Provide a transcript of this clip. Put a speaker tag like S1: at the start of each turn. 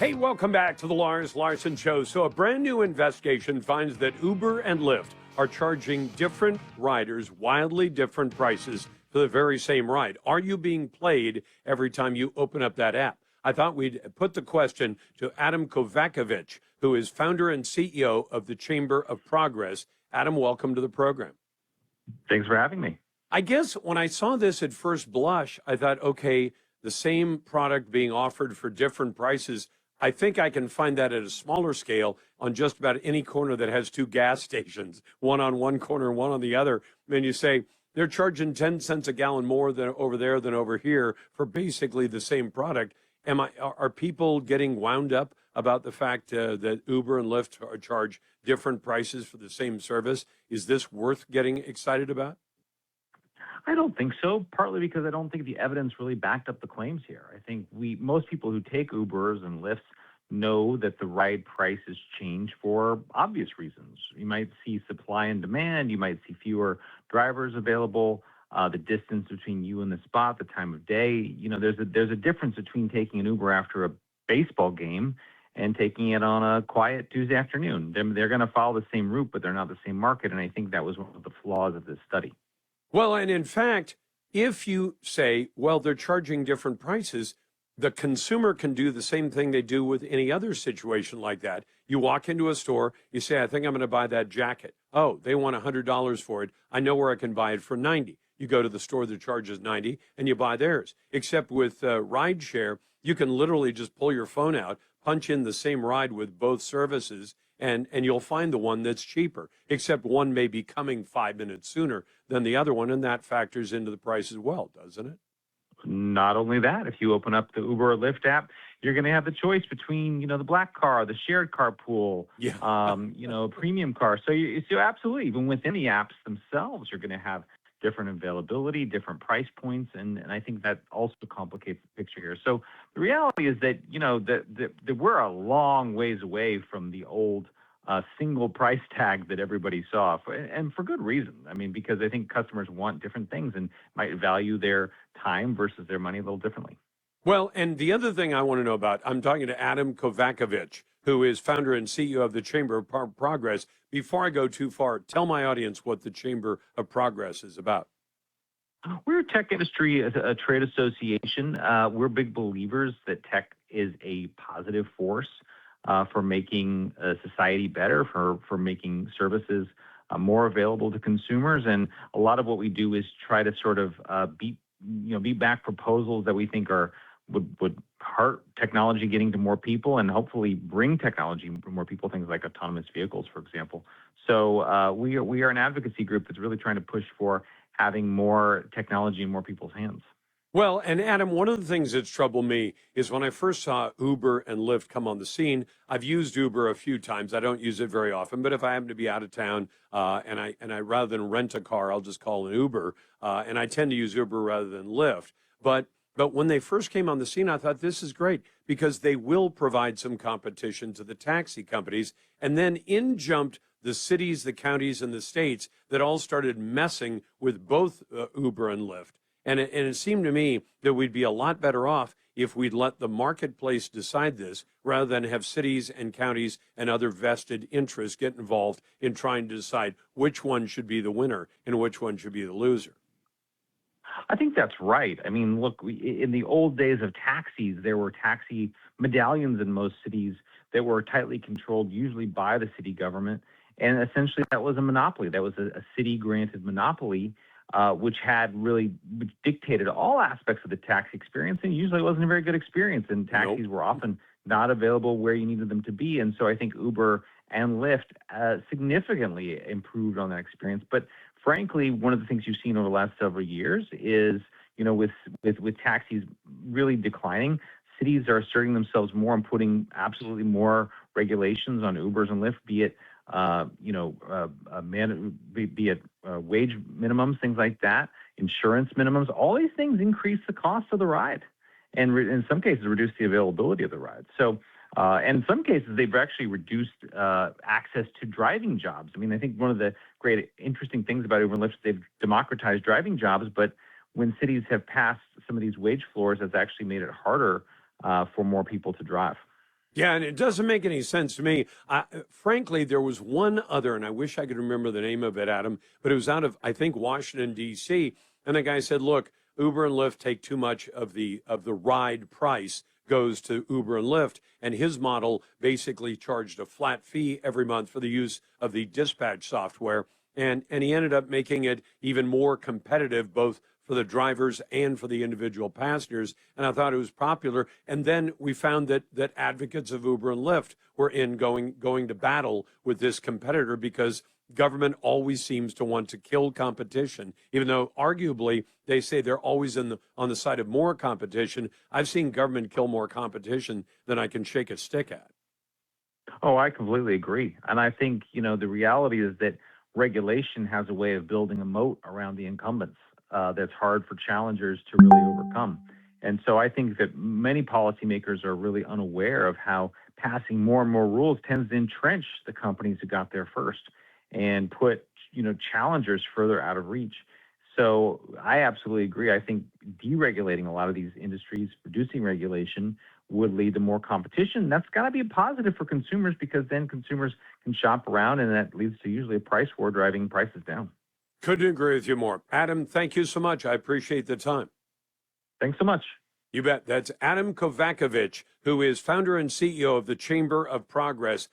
S1: Hey, welcome back to the Larson Show. So, a brand new investigation finds that Uber and Lyft are charging different riders wildly different prices for the very same ride. Are you being played every time you open up that app? I thought we'd put the question to Adam Kovacevich, who is founder and CEO of the Chamber of Progress. Adam, welcome to the program.
S2: Thanks for having me.
S1: I guess when I saw this at first blush, I thought, okay, the same product being offered for different prices. I think I can find that at a smaller scale on just about any corner that has two gas stations, one on one corner and one on the other. And you say they're charging 10 cents a gallon more than over there than over here for basically the same product. Are people getting wound up about the fact that Uber and Lyft charge different prices for the same service? Is this worth getting excited about?
S2: I don't think so, partly because I don't think the evidence really backed up the claims here. I think most people who take Ubers and Lyfts know that the ride prices change for obvious reasons. You might see supply and demand, you might see fewer drivers available, the distance between you and the spot, the time of day. You know, there's a difference between taking an Uber after a baseball game and taking it on a quiet Tuesday afternoon. They're going to follow the same route, but they're not the same market, and I think that was one of the flaws of this study.
S1: Well, and in fact, if you say, well, they're charging different prices, the consumer can do the same thing they do with any other situation like that. You walk into a store, you say, I think I'm going to buy that jacket. Oh, they want $100 for it. I know where I can buy it for 90. You go to the store that charges 90 and you buy theirs. Except with Rideshare, you can literally just pull your phone out, punch in the same ride with both services, and you'll find the one that's cheaper, except one may be coming 5 minutes sooner than the other one, and that factors into the price as well, doesn't it?
S2: Not only that, if you open up the Uber or Lyft app, you're going to have the choice between, the black car, the shared carpool, premium car. So absolutely, even within the apps themselves, you're going to have different availability, different price points, and I think that also complicates the picture here. So the reality is that, that we're a long ways away from the old single price tag that everybody saw, and for good reason. I mean, because I think customers want different things and might value their time versus their money a little differently.
S1: Well, and the other thing I want to know about, I'm talking to Adam Kovacevich, who is founder and CEO of the Chamber of Progress. Before I go too far, tell my audience what the Chamber of Progress is about.
S2: We're a tech industry, a trade association. We're big believers that tech is a positive force for making society better, for making services more available to consumers. And a lot of what we do is try to sort of beat back proposals that we think would hurt technology getting to more people and hopefully bring technology to more people, things like autonomous vehicles, for example. So we are an advocacy group that's really trying to push for having more technology in more people's hands.
S1: Well, and Adam, one of the things that's troubled me is when I first saw Uber and Lyft come on the scene. I've used Uber a few times. I don't use it very often, but if I happen to be out of town and I rather than rent a car, I'll just call an Uber. And I tend to use Uber rather than Lyft. But when they first came on the scene, I thought this is great because they will provide some competition to the taxi companies. And then in jumped the cities, the counties, and the states that all started messing with both Uber and Lyft. And it seemed to me that we'd be a lot better off if we'd let the marketplace decide this rather than have cities and counties and other vested interests get involved in trying to decide which one should be the winner and which one should be the loser.
S2: I think that's right. I mean, look, in the old days of taxis, there were taxi medallions in most cities that were tightly controlled, usually by the city government. And essentially, that was a monopoly. That was a city-granted monopoly, which dictated all aspects of the taxi experience, and usually it wasn't a very good experience, and taxis were often not available where you needed them to be. And so I think Uber and Lyft significantly improved on that experience. But frankly, one of the things you've seen over the last several years is, with taxis really declining, cities are asserting themselves more and putting absolutely more regulations on Ubers and Lyft, be it wage minimums, things like that, insurance minimums. All these things increase the cost of the ride, and in some cases reduce the availability of the ride. So, and in some cases, they've actually reduced access to driving jobs. I mean, I think one of the great interesting things about Uber and Lyft is they've democratized driving jobs, but when cities have passed some of these wage floors, that's actually made it harder for more people to drive.
S1: Yeah, and it doesn't make any sense to me. Frankly, there was one other, and I wish I could remember the name of it, Adam, but it was out of, I think, Washington, D.C. And the guy said, look, Uber and Lyft take too much of the ride price goes to Uber and Lyft. And his model basically charged a flat fee every month for the use of the dispatch software. And he ended up making it even more competitive, both for the drivers and for the individual passengers. And I thought it was popular. And then we found that advocates of Uber and Lyft were going to battle with this competitor because government always seems to want to kill competition, even though arguably they say they're always on the side of more competition. I've seen government kill more competition than I can shake a stick at.
S2: Oh, I completely agree. And I think, the reality is that regulation has a way of building a moat around the incumbents that's hard for challengers to really overcome. And so I think that many policymakers are really unaware of how passing more and more rules tends to entrench the companies who got there first and put, challengers further out of reach. So I absolutely agree. I think deregulating a lot of these industries, reducing regulation, would lead to more competition. That's got to be a positive for consumers because then consumers can shop around and that leads to usually a price war driving prices down.
S1: Couldn't agree with you more. Adam, thank you so much. I appreciate the time.
S2: Thanks so much.
S1: You bet. That's Adam Kovacevich, who is founder and CEO of the Chamber of Progress.